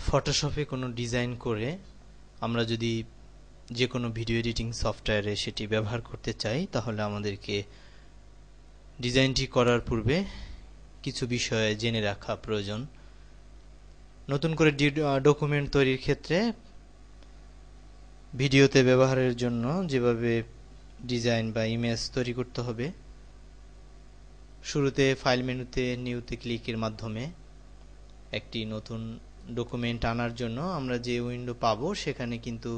ফটোশপে কোনো ডিজাইন করে আমরা যদি যে কোনো ভিডিও এডিটিং সফটওয়্যারে সেটি ব্যবহার করতে চাই, তাহলে আমাদেরকে ডিজাইনটি করার পূর্বে কিছু বিষয়ে জেনে রাখা প্রয়োজন। নতুন করে ডকুমেন্ট তৈরির ক্ষেত্রে ভিডিওতে ব্যবহারের জন্য যেভাবে ডিজাইন বা ইমেজ তৈরি করতে হবে, শুরুতে ফাইল মেনুতে নিউতে ক্লিকের মাধ্যমে একটি নতুন ডকুমেন্ট আনার জন্য আমরা যে উইন্ডো পাবো সেখানে কিন্তু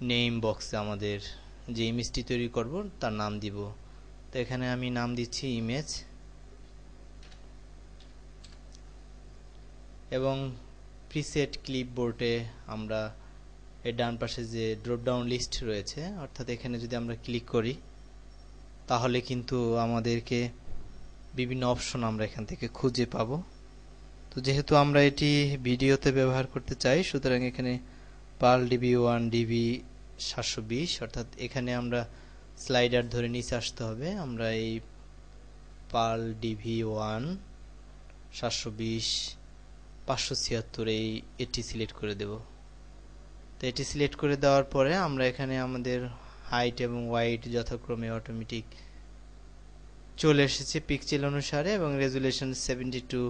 নেম বক্সে আমাদের যে ইমেজটি তৈরি করব তার নাম দিব। তো এখানে আমি নাম দিচ্ছি ইমেজ, এবং প্রিসেট ক্লিপবোর্ডে আমরা এর ডান পাশে যে ড্রপ ডাউন লিস্ট রয়েছে, অর্থাৎ এখানে যদি আমরা ক্লিক করি তাহলে কিন্তু আমাদেরকে বিভিন্ন অপশন আমরা এখান থেকে খুঁজে পাবো। তো যেহেতু আমরা এটি ভিডিওতে ব্যবহার করতে চাই, সুতরাং এখানে পার্ল ডিবি 1 ডিবি 720, অর্থাৎ এখানে আমরা স্লাইডার ধরে নিচে আসতে হবে। আমরা এই পার্ল ডিবি 1 720 576 এটি সিলেক্ট করে দেব। তো এটি সিলেক্ট করে দেওয়ার পরে আমরা এখানে আমাদের হাইট এবং ওয়াইড যথাক্রমে অটোমেটিক চলে এসেছে পিক্সেল অনুসারে, এবং resolution 72,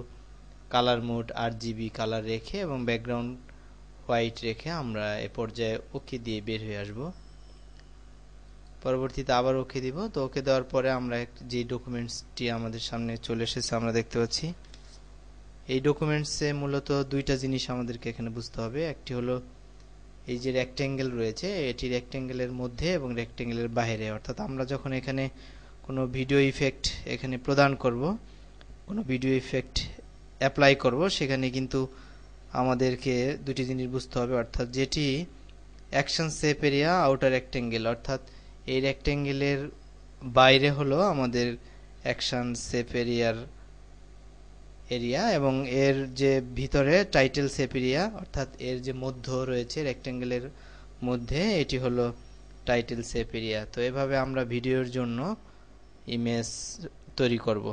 colour mode RGB colour রেখে এবং ব্যাকগ্রাউন্ড হোয়াইট রেখে আমরা এ পর্যায়ে ওকে দিয়ে বের হয়ে আসব। পরবর্তীতে আবার ওকে দিব। তো ওকে দেওয়ার পরে আমরা যে ডকুমেন্টসটি আমাদের সামনে চলে এসেছে আমরা দেখতে পাচ্ছি। এই ডকুমেন্টসে মূলত দুইটা জিনিস আমাদেরকে এখানে বুঝতে হবে। একটি হলো এই যে রেক্ট্যাঙ্গেল রয়েছে, এটি রেক্ট্যাঙ্গেলের মধ্যে এবং রেক্ট্যাঙ্গেলের বাইরে, অর্থাৎ আমরা যখন এখানে কোনো ভিডিও ইফেক্ট এখানে প্রদান করব, কোনো ভিডিও ইফেক্ট অ্যাপ্লাই করব, সেখানে কিন্তু আমাদেরকে দুটি জিনিস বুঝতে হবে। অর্থাৎ যেটি action shape area outer rectangle, অর্থাৎ এই রেক্ট্যাঙ্গেলের বাইরে হলো আমাদের অ্যাকশন শেপ এরিয়া, এবং এর যে ভিতরে টাইটেল শেপ এরিয়া, অর্থাৎ এর যে মধ্য রয়েছে রেক্ট্যাঙ্গেলের মধ্যে, এটি হলো টাইটেল শেপ এরিয়া। তো এভাবে আমরা ভিডিওর জন্য ইমেজ তৈরি করব।